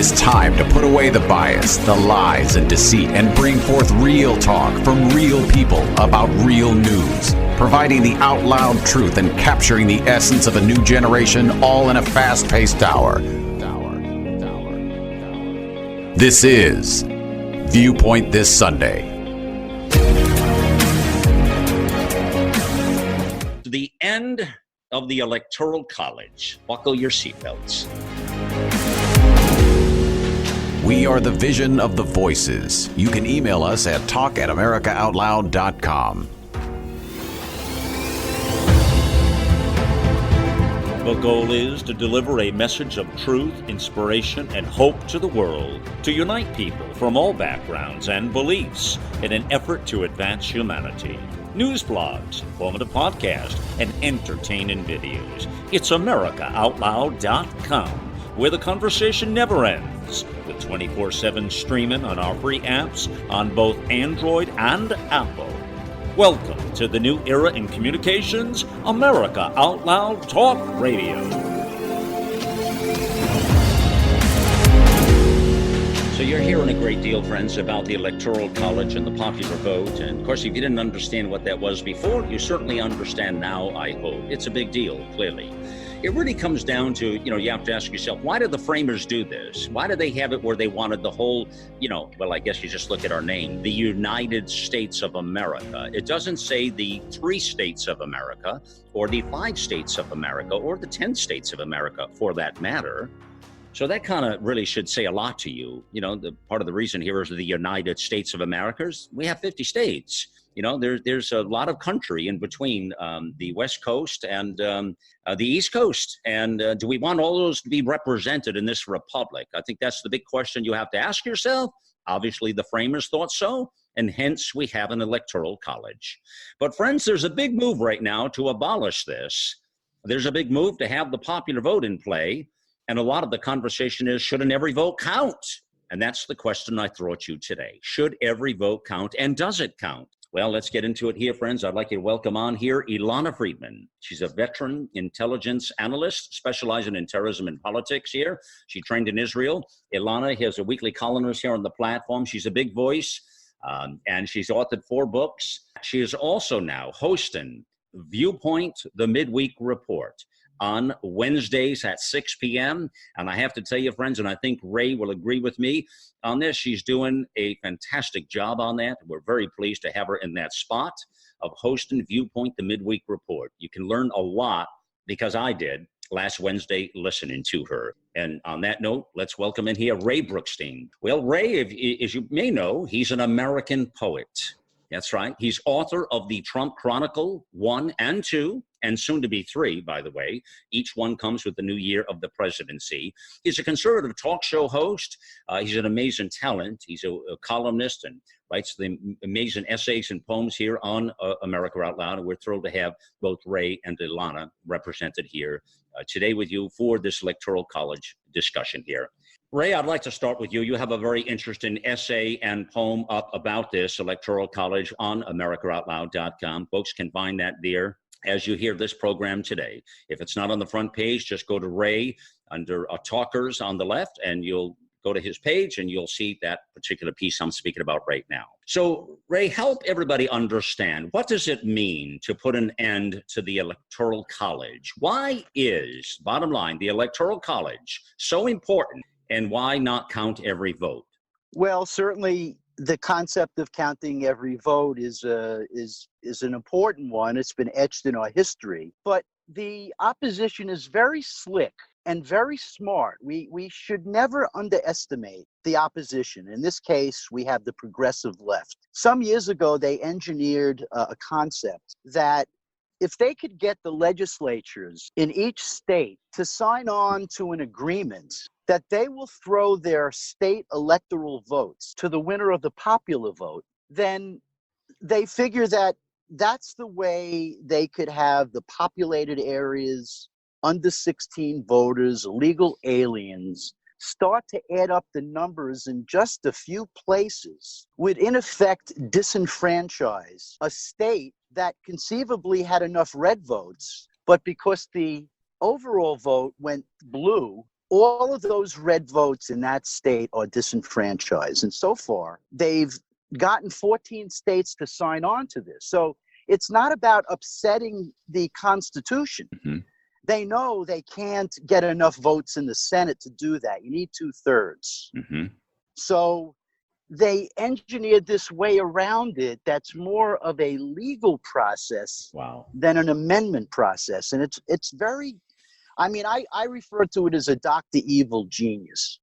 is time to put away the bias, the lies, and deceit, and bring forth real talk from real people about real news, providing the out loud truth and capturing the essence of a new generation, all in a fast-paced hour. This is Viewpoint This Sunday. The end of the Electoral College. Buckle your seatbelts. We are the vision of the voices. You can email us at talk@americaoutloud.com. The goal is to deliver a message of truth, inspiration, and hope to the world, to unite people from all backgrounds and beliefs in an effort to advance humanity. News blogs, informative podcasts, and entertaining videos. It's AmericaOutloud.com, where the conversation never ends, with 24/7 streaming on our free apps on both Android and Apple. Welcome to the new era in communications, America Out Loud Talk Radio. So you're hearing a great deal, friends, about the Electoral College and the popular vote. And of course, if you didn't understand what that was before, you certainly understand now, I hope. It's a big deal, clearly. It really comes down to, you have to ask yourself, why did the framers do this? Why did they have it where they wanted the whole, well, I guess you just look at our name, the United States of America. It doesn't say the 3 states of America or the 5 states of America or the 10 states of America for that matter. So that kind of really should say a lot to you. The part of the reason here is the United States of America. We have 50 states. There's a lot of country in between the West Coast and the East Coast. And do we want all those to be represented in this republic? I think that's the big question you have to ask yourself. Obviously, the framers thought so, and hence we have an electoral college. But friends, there's a big move right now to abolish this. There's a big move to have the popular vote in play. And a lot of the conversation is, shouldn't every vote count? And that's the question I throw at you today. Should every vote count, and does it count? Well, let's get into it here, friends. I'd like you to welcome on here ILana Freedman. She's a veteran intelligence analyst specializing in terrorism and politics here. She trained in Israel. ILana has a weekly columnist here on the platform. She's a big voice, and she's authored 4 books. She is also now hosting Viewpoint, the Midweek Report, on Wednesdays at 6 p.m. And I have to tell you, friends, and I think Ray will agree with me on this, she's doing a fantastic job on that. We're very pleased to have her in that spot of hosting Viewpoint, the Midweek Report. You can learn a lot, because I did last Wednesday listening to her. And on that note, let's welcome in here Ray Brookstein. Well, Ray, as you may know, he's an American poet. That's right. He's author of the Trump Chronicle 1 and 2, and soon to be 3, by the way. Each one comes with the new year of the presidency. He's a conservative talk show host. He's an amazing talent. He's a columnist and writes the amazing essays and poems here on America Out Loud. And we're thrilled to have both Ray and ILana represented here today with you for this Electoral College discussion here. Ray, I'd like to start with you. You have a very interesting essay and poem up about this Electoral College on AmericaOutloud.com. Folks can find that there as you hear this program today. If it's not on the front page, just go to Ray under Talkers on the left, and you'll go to his page and you'll see that particular piece I'm speaking about right now. So, Ray, help everybody understand, what does it mean to put an end to the Electoral College? Why is, bottom line, the Electoral College so important? And why not count every vote? Well, certainly the concept of counting every vote is an important one. It's been etched in our history. But the opposition is very slick and very smart. We should never underestimate the opposition. In this case, we have the progressive left. Some years ago, they engineered a concept that if they could get the legislatures in each state to sign on to an agreement that they will throw their state electoral votes to the winner of the popular vote, then they figure that that's the way they could have the populated areas, under 16 voters, illegal aliens, start to add up the numbers in just a few places, would in effect disenfranchise a state that conceivably had enough red votes, but because the overall vote went blue, all of those red votes in that state are disenfranchised. And so far, they've gotten 14 states to sign on to this. So it's not about upsetting the Constitution. Mm-hmm. They know they can't get enough votes in the Senate to do that. You need 2/3. Mm-hmm. So they engineered this way around it that's more of a legal process Wow. than an amendment process. And it's very, I mean, I refer to it as a Dr. Evil genius.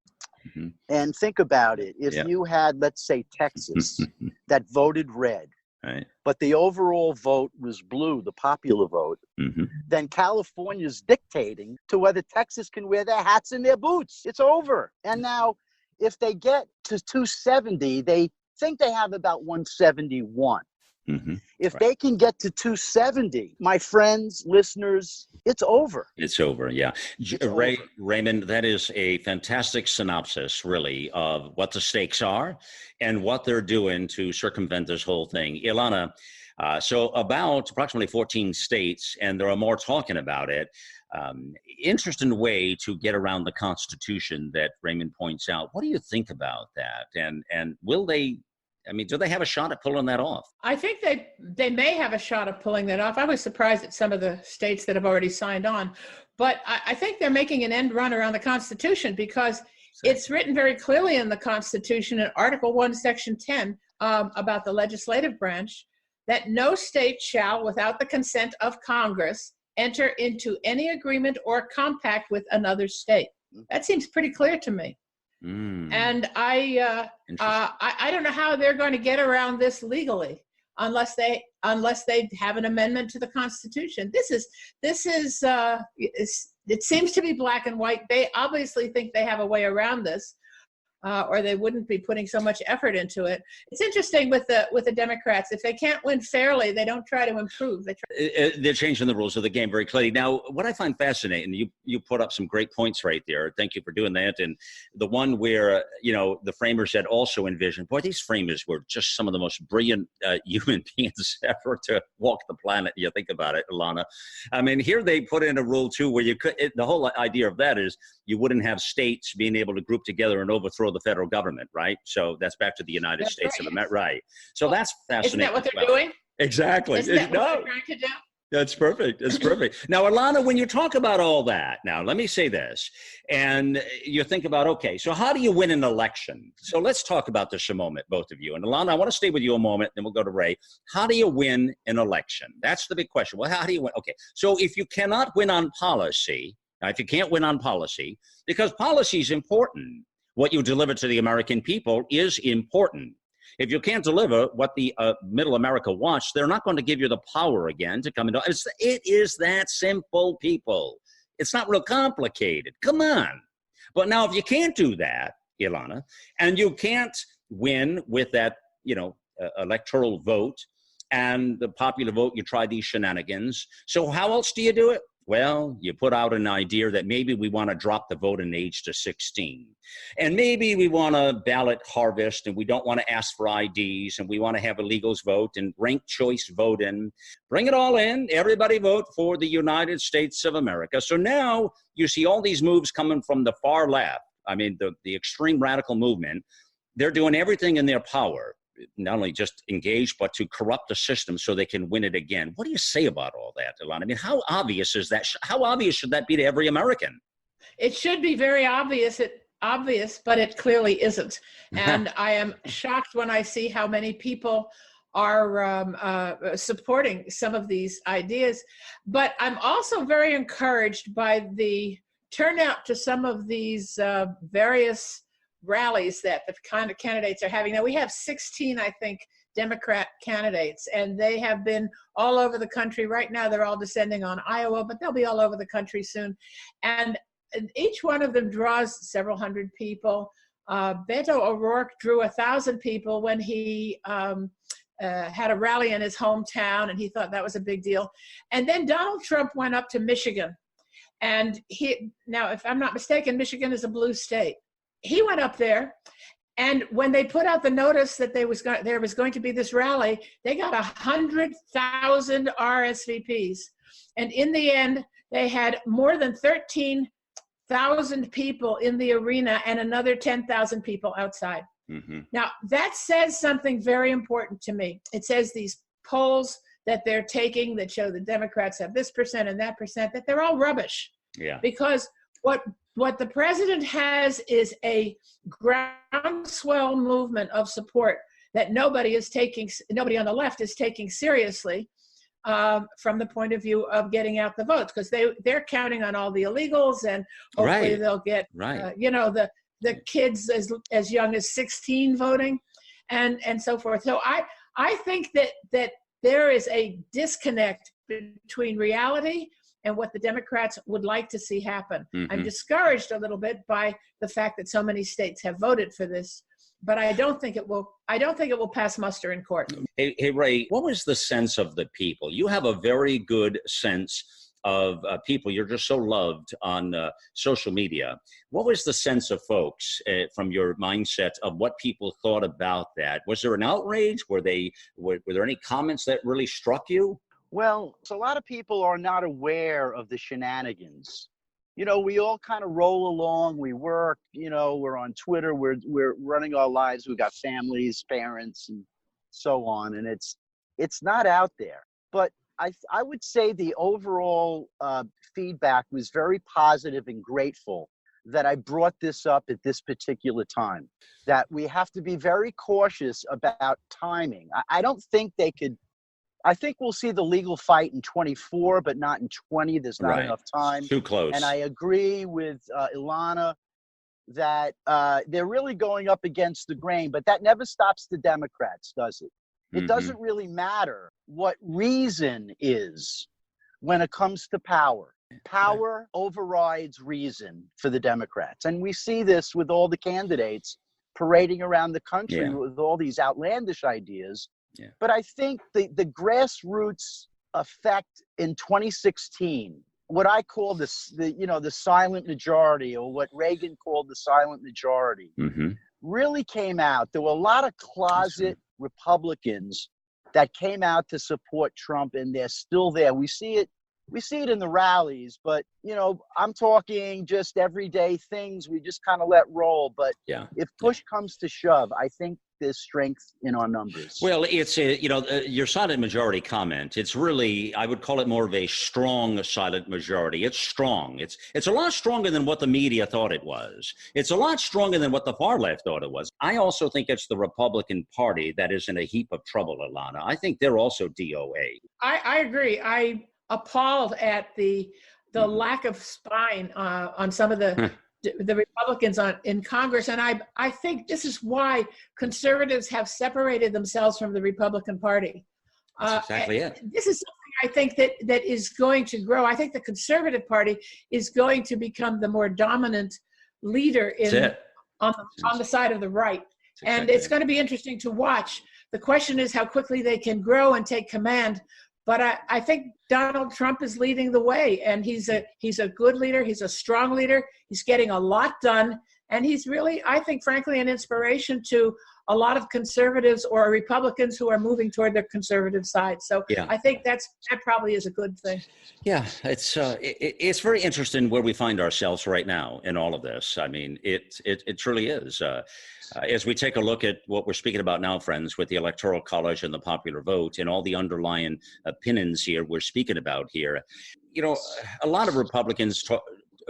Mm-hmm. And think about it. If you had, let's say, Texas that voted red, Right. but the overall vote was blue, the popular vote, Mm-hmm. then California's dictating to whether Texas can wear their hats and their boots. It's over. And now, if they get to 270, they think they have about 171. Mm-hmm. If Right. they can get to 270, my friends, listeners, it's over. It's over, yeah. It's over. Raymond, that is a fantastic synopsis, really, of what the stakes are and what they're doing to circumvent this whole thing. ILana, so about approximately 14 states, and there are more talking about it. Interesting way to get around the Constitution that Raymond points out. What do you think about that? And will they, I mean, do they have a shot at pulling that off? I think they may have a shot of pulling that off. I was surprised at some of the states that have already signed on, but I think they're making an end run around the Constitution because it's written very clearly in the Constitution in Article 1, Section 10 about the legislative branch that no state shall, without the consent of Congress, enter into any agreement or compact with another state. That seems pretty clear to me. And I don't know how they're going to get around this legally unless they have an amendment to the Constitution. It seems to be black and white. They obviously think they have a way around this, or they wouldn't be putting so much effort into it. It's interesting with the Democrats. If they can't win fairly, they don't try to improve. They're changing the rules of the game very clearly. Now, what I find fascinating, you put up some great points right there. Thank you for doing that. And the one where, the framers had also envisioned, boy, these framers were just some of the most brilliant human beings ever to walk the planet. You think about it, ILana. I mean, here they put in a rule too, where the whole idea of that is you wouldn't have states being able to group together and overthrow the federal government, right? So that's back to the United States of America, right? So that's fascinating. Isn't that what they're doing? Exactly. Isn't that what they're trying to do? That's perfect. That's perfect. Now, ILana, when you talk about all that, now let me say this, and you think about, okay, so how do you win an election? So let's talk about this a moment, both of you. And ILana, I want to stay with you a moment, then we'll go to Ray. How do you win an election? That's the big question. Well, how do you win? Okay, so if you cannot win on policy, if you can't win on policy, because policy is important, what you deliver to the American people is important. If you can't deliver what the middle America wants, they're not going to give you the power again to come into it. It is that simple, people. It's not real complicated. Come on. But now, if you can't do that, ILana, and you can't win with that, electoral vote and the popular vote, you try these shenanigans. So how else do you do it? Well, you put out an idea that maybe we want to drop the voting age to 16. And maybe we want to ballot harvest and we don't want to ask for IDs and we want to have illegals vote and ranked choice voting. Bring it all in. Everybody vote for the United States of America. So now you see all these moves coming from the far left. I mean, the extreme radical movement. They're doing everything in their power, not only just engage, but to corrupt the system so they can win it again. What do you say about all that, ILana? I mean, how obvious is that? How obvious should that be to every American? It should be very obvious, but it clearly isn't. And I am shocked when I see how many people are supporting some of these ideas. But I'm also very encouraged by the turnout to some of these various rallies that the kind of candidates are having. Now we have 16, I think, Democrat candidates, and they have been all over the country. Right now they're all descending on Iowa, but they'll be all over the country soon. And each one of them draws several hundred people. Beto O'Rourke drew 1,000 people when he had a rally in his hometown, and he thought that was a big deal. And then Donald Trump went up to Michigan, and now, if I'm not mistaken, Michigan is a blue state. He went up there, and when they put out the notice that there was going to be this rally, they got 100,000 RSVPs. And in the end, they had more than 13 10,000 people in the arena and another 10,000 people outside. Mm-hmm. Now, that says something very important to me. It says these polls that they're taking that show the Democrats have this percent and that percent, that they're all rubbish. Yeah. Because what the president has is a groundswell movement of support that nobody on the left is taking seriously, from the point of view of getting out the votes, because they're counting on all the illegals, and hopefully they'll get the kids as young as 16 voting, and so forth. So I think that there is a disconnect between reality and what the Democrats would like to see happen. Mm-hmm. I'm discouraged a little bit by the fact that so many states have voted for this, but I don't think it will pass muster in court. Hey, Ray, what was the sense of the people? You have a very good sense of people. You're just so loved on social media. What was the sense of folks from your mindset of what people thought about that? Was there an outrage? Were there any comments that really struck you? Well, so a lot of people are not aware of the shenanigans. You know, we all kind of roll along. We work, you know, we're on Twitter. We're running our lives. We've got families, parents, and so on. And it's not out there. But I would say the overall feedback was very positive and grateful that I brought this up at this particular time, that we have to be very cautious about timing. I don't think they could. I think we'll see the legal fight in 24, but not in 20. There's not enough time. Too close. And I agree with ILana that they're really going up against the grain, but that never stops the Democrats, does it? It doesn't really matter what reason is when it comes to power. Power overrides reason for the Democrats. And we see this with all the candidates parading around the country with all these outlandish ideas. Yeah. But I think the grassroots effect in 2016, what I call the silent majority, or what Reagan called the silent majority, really came out. There were a lot of closet Republicans that came out to support Trump, and they're still there. We see it in the rallies, but I'm talking just everyday things we just kind of let roll. But if push comes to shove, I think there's strength in our numbers. Well, it's your silent majority comment. It's really, I would call it more of a strong silent majority. It's strong. It's a lot stronger than what the media thought it was. It's a lot stronger than what the far left thought it was. I also think it's the Republican Party that is in a heap of trouble, ILana. I think they're also DOA. I agree. I appalled at the lack of spine on some of the Republicans in Congress. And I think this is why conservatives have separated themselves from the Republican Party. That's exactly it. This is something I think that is going to grow. I think the Conservative Party is going to become the more dominant leader on the side of the right. And it's going to be interesting to watch. The question is how quickly they can grow and take command. But I think Donald Trump is leading the way, and he's a good leader. He's a strong leader. He's getting a lot done, and he's really, I think, frankly, an inspiration to a lot of conservatives or Republicans who are moving toward their conservative side. So I think that probably is a good thing. Yeah, it's very interesting where we find ourselves right now in all of this. I mean, it truly is. As we take a look at what we're speaking about now, friends, with the Electoral College and the popular vote and all the underlying opinions here we're speaking about here, a lot of Republicans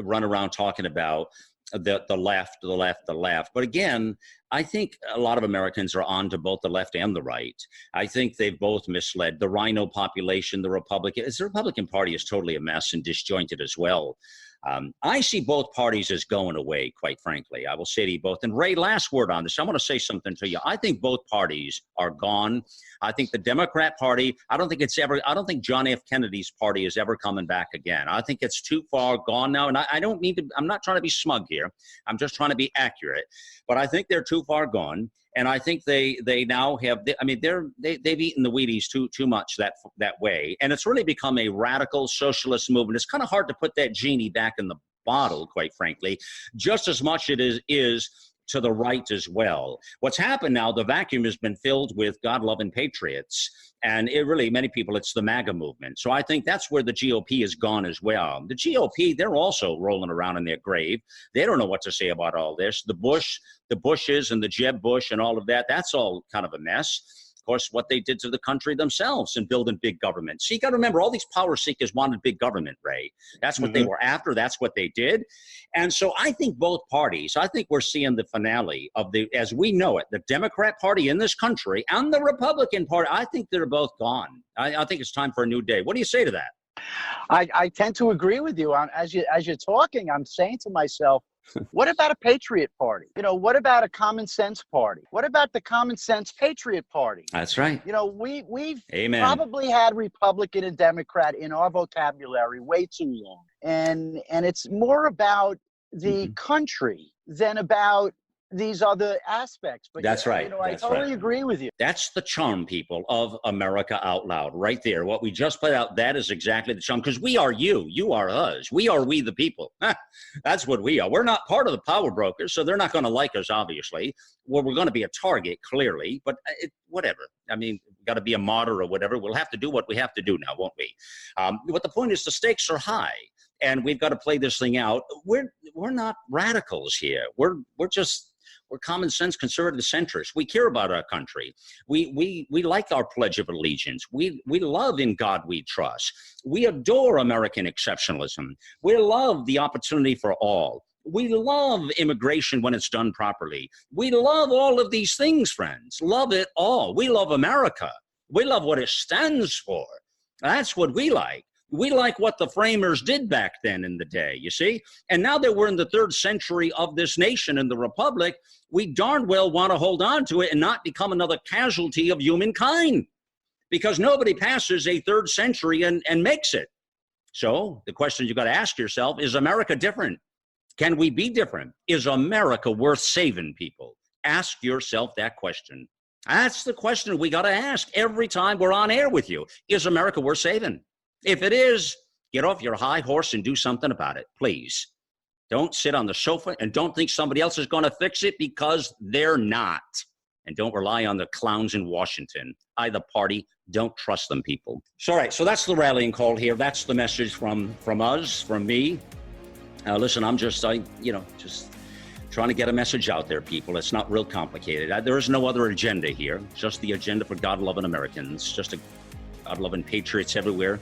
run around talking about the left. But again, I think a lot of Americans are on to both the left and the right. I think they've both misled the rhino population. The Republican Party is totally a mess and disjointed as well. I see both parties as going away, quite frankly. I will say to you both. And Ray, last word on this. I want to say something to you. I think both parties are gone. I think the Democrat Party, I don't think John F. Kennedy's party is ever coming back again. I think it's too far gone now. And I'm not trying to be smug here. I'm just trying to be accurate. But I think they're too far gone. And I think they now have, they've eaten the Wheaties too much that way. And it's really become a radical socialist movement. It's kind of hard to put that genie back in the bottle, quite frankly, just as much it is to the right as well. What's happened now, the vacuum has been filled with God-loving patriots. And it really, many people, it's the MAGA movement. So I think that's where the GOP has gone as well. The GOP, they're also rolling around in their grave. They don't know what to say about all this. The Bushes and the Jeb Bush and all of that, that's all kind of a mess. Of course, what they did to the country themselves in building big government. So you got to remember, all these power seekers wanted big government, Ray. That's what they were after. That's what they did. And so I think both parties, I think we're seeing the finale of as we know it, the Democrat Party in this country and the Republican Party. I think they're both gone. I think it's time for a new day. What do you say to that? I tend to agree with you. As you're talking, I'm saying to myself, what about a patriot party? What about a common sense party? What about the common sense patriot party? That's right. We've Amen. probably had Republican and Democrat in our vocabulary way too long. And it's more about the country than about these other aspects. But that's right. I totally agree with you. That's the charm, people, of America Out Loud right there. What we just put out, that is exactly the charm, because we are you are us. We the people. That's what we are. We're not part of the power brokers, so they're not going to like us, obviously. Well, we're going to be a target, clearly, but whatever. I mean, we've got to be a martyr or whatever. We'll have to do what we have to do now, won't we? But the point is, the stakes are high. And we've got to play this thing out. We're not radicals here. We're common sense conservative centrists. We care about our country. We like our Pledge of Allegiance. We love In God We Trust. We adore American exceptionalism. We love the opportunity for all. We love immigration when it's done properly. We love all of these things, friends. Love it all. We love America. We love what it stands for. That's what we like. We like what the framers did back then in the day, you see? And now that we're in the 3rd century of this nation and the republic, we darn well want to hold on to it and not become another casualty of humankind, because nobody passes a 3rd century and makes it. So the question you got to ask yourself, is America different? Can we be different? Is America worth saving, people? Ask yourself that question. That's the question we got to ask every time we're on air with you. Is America worth saving? If it is, get off your high horse and do something about it, please. Don't sit on the sofa and don't think somebody else is going to fix it, because they're not. And don't rely on the clowns in Washington. Either party, don't trust them, people. So, all right, so that's the rallying call here. That's the message from us, from me. Listen, I'm just trying to get a message out there, people. It's not real complicated. There is no other agenda here, just the agenda for God-loving Americans, just God-loving patriots everywhere.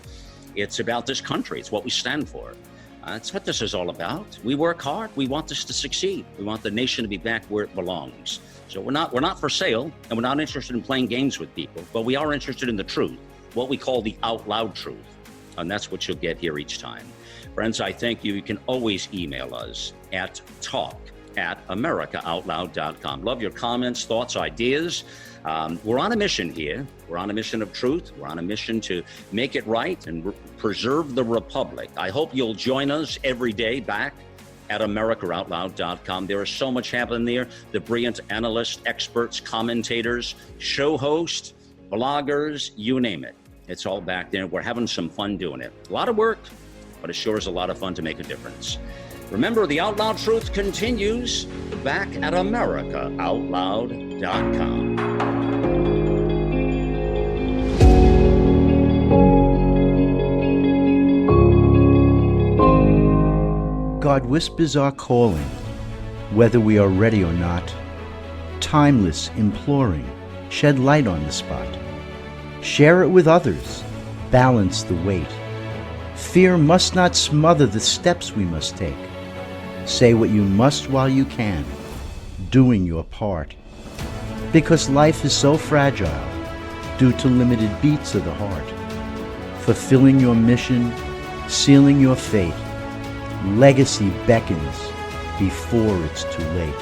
It's about this country. It's what we stand for. That's what this is all about. We work hard. We want this to succeed. We want the nation to be back where it belongs. So we're not for sale, and we're not interested in playing games with people, but we are interested in the truth, what we call the out loud truth. And that's what you'll get here each time. Friends, I thank you. You can always email us at talk@americaoutloud.com. Love your comments, thoughts, ideas. We're on a mission here. We're on a mission of truth. We're on a mission to make it right and preserve the republic. I hope you'll join us every day back at americaoutloud.com. There is so much happening there. The brilliant analysts, experts, commentators, show hosts, bloggers, you name it. It's all back there. We're having some fun doing it. A lot of work, but it sure is a lot of fun to make a difference. Remember, the Out Loud Truth continues back at americaoutloud.com. God whispers our calling, whether we are ready or not. Timeless, imploring, shed light on the spot. Share it with others, balance the weight. Fear must not smother the steps we must take. Say what you must while you can, doing your part. Because life is so fragile, due to limited beats of the heart. Fulfilling your mission, sealing your fate, legacy beckons before it's too late.